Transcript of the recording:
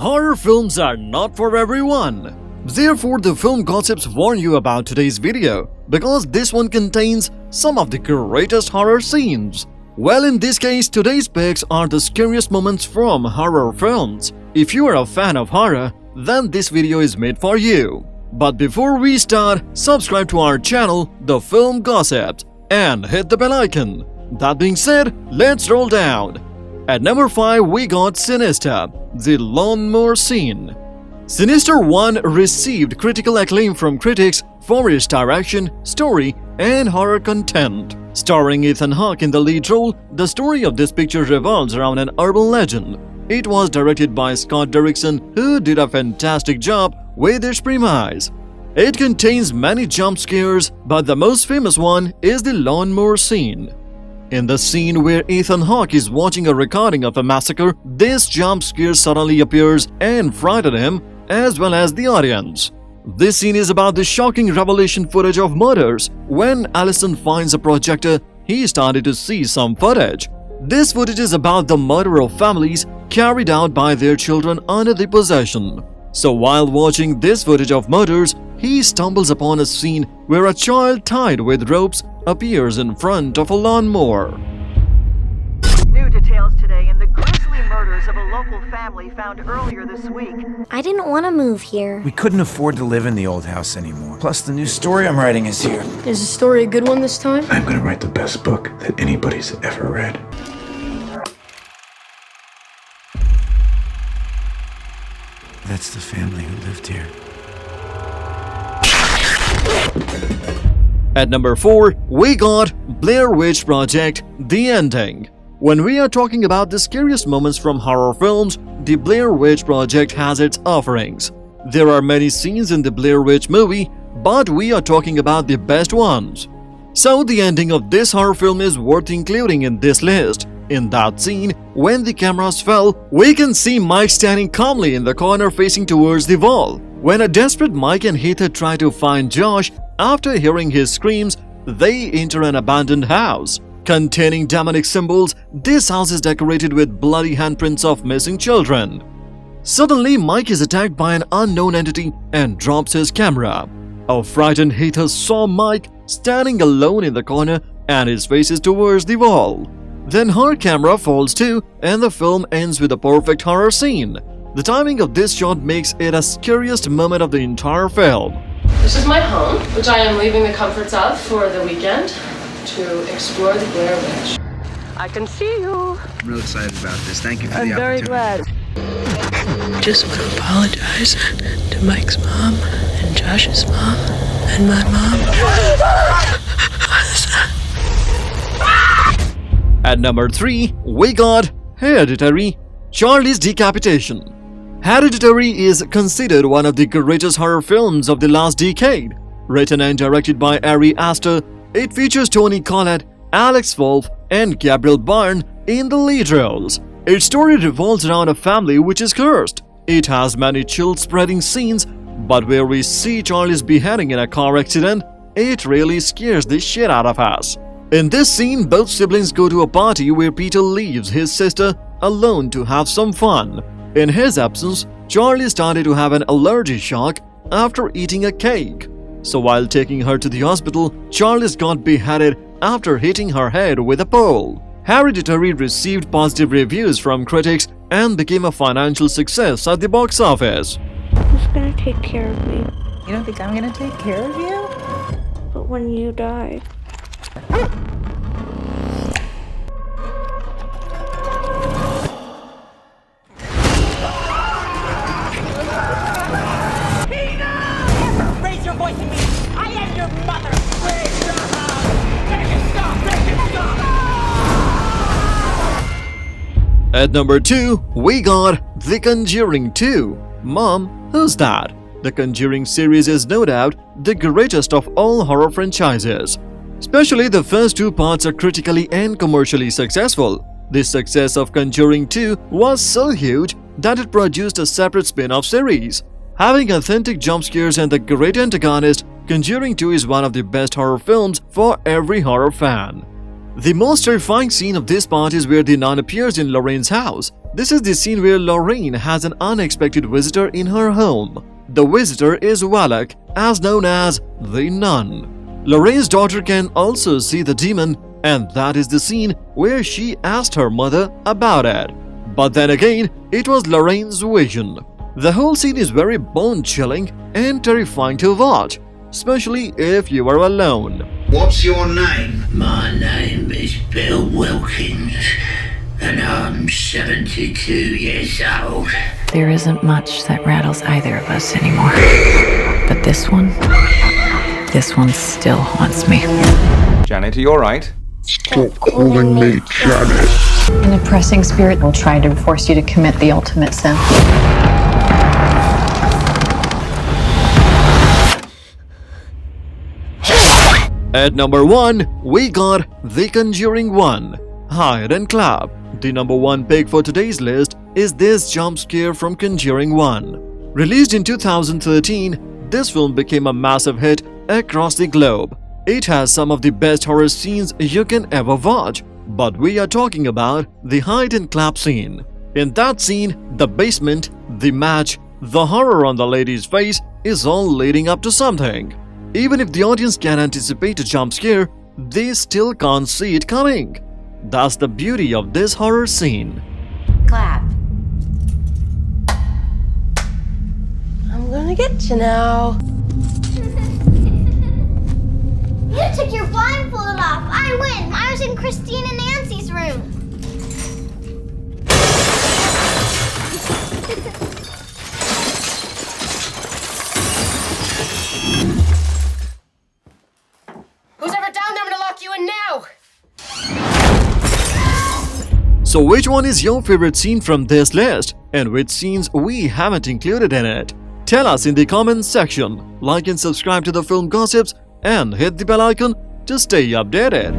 Horror films are not for everyone. Therefore, the film gossips warn you about today's video because this one contains some of the greatest horror scenes. Well, in this case, today's picks are the scariest moments from horror films. If you are a fan of horror, then this video is made for you. But before we start, subscribe to our channel, The Film Gossips, and hit the bell icon. That being said, let's roll down. At number 5, we got Sinister, the lawnmower scene. Sinister 1 received critical acclaim from critics for its direction, story, and horror content. Starring Ethan Hawke in the lead role, the story of this picture revolves around an urban legend. It was directed by Scott Derrickson, who did a fantastic job with its premise. It contains many jump scares, but the most famous one is the lawnmower scene. In the scene where Ethan Hawke is watching a recording of a massacre, this jump scare suddenly appears and frightens him as well as the audience. This scene is about the shocking revelation footage of murders. When Allison finds a projector, he started to see some footage. This footage is about the murder of families carried out by their children under the possession. So while watching this footage of murders, he stumbles upon a scene where a child tied with ropes appears in front of a lawnmower. New details today in the grisly murders of a local family found earlier this week. I didn't want to move here. We couldn't afford to live in the old house anymore. Plus, the new story I'm writing is here. Is the story a good one this time? I'm gonna write the best book that anybody's ever read. That's the family who lived here. At number 4, we got Blair Witch Project: The Ending. When we are talking about the scariest moments from horror films, the Blair Witch Project has its offerings. There are many scenes in the Blair Witch movie, but we are talking about the best ones. So the ending of this horror film is worth including in this list. In that scene, when the cameras fell, we can see Mike standing calmly in the corner facing towards the wall. When a desperate Mike and Heather try to find Josh, after hearing his screams, they enter an abandoned house. Containing demonic symbols, this house is decorated with bloody handprints of missing children. Suddenly, Mike is attacked by an unknown entity and drops his camera. A frightened Heather saw Mike standing alone in the corner and his face is towards the wall. Then her camera falls too, and the film ends with a perfect horror scene. The timing of this shot makes it a scariest moment of the entire film. This is my home, which I am leaving the comforts of for the weekend to explore the Blair Witch. I can see you. I'm real excited about this. Thank you for I'm the very opportunity. glad. Just want to apologize to Mike's mom and Josh's mom and my mom. At number 3, we got Hereditary: Charlie's Decapitation. Hereditary is considered one of the greatest horror films of the last decade. Written and directed by Ari Aster, it features Toni Collette, Alex Wolff, and Gabriel Byrne in the lead roles. Its story revolves around a family which is cursed. It has many chill-spreading scenes, but where we see Charlie's beheading in a car accident, it really scares the shit out of us. In this scene, both siblings go to a party where Peter leaves his sister alone to have some fun. In his absence, Charlie started to have an allergy shock after eating a cake. So while taking her to the hospital, Charlie got beheaded after hitting her head with a pole. Hereditary received positive reviews from critics and became a financial success at the box office. Who's gonna take care of me? You don't think I'm gonna take care of you? But when you die. Raise your voice at me! I am your mother! Raise your house! Make it stop! Make it stop! At number 2, we got The Conjuring 2. Mom, who's that? The Conjuring series is no doubt the greatest of all horror franchises. Especially the first 2 parts are critically and commercially successful. The success of Conjuring 2 was so huge that it produced a separate spin-off series. Having authentic jump scares and the great antagonist, Conjuring 2 is one of the best horror films for every horror fan. The most terrifying scene of this part is where the nun appears in Lorraine's house. This is the scene where Lorraine has an unexpected visitor in her home. The visitor is Wallach, as known as the Nun. Lorraine's daughter can also see the demon, and that is the scene where she asked her mother about it. But then again, it was Lorraine's vision. The whole scene is very bone-chilling and terrifying to watch, especially if you are alone. What's your name? My name is Bill Wilkins, and I'm 72 years old. There isn't much that rattles either of us anymore. But this one still haunts me. Janet, are you alright? Stop calling me Janet. An oppressing spirit will try to force you to commit the ultimate sin. At number 1, we got The Conjuring 1, Hide and Clap. The number 1 pick for today's list is this jump scare from Conjuring 1. Released in 2013, this film became a massive hit across the globe. It has some of the best horror scenes you can ever watch, but we are talking about the hide and clap scene. In that scene, the basement, the match, the horror on the lady's face is all leading up to something. Even if the audience can anticipate a jump scare, they still can't see it coming. That's the beauty of this horror scene. Clap. I'm gonna get you now. You took your blindfold off. I win. I was in Christine and Nancy's room. Who's ever down there? I'm gonna lock you in now. So which one is your favorite scene from this list, and which scenes we haven't included in it? Tell us in the comments section. Like and subscribe to the Film Gossips and hit the bell icon to stay updated.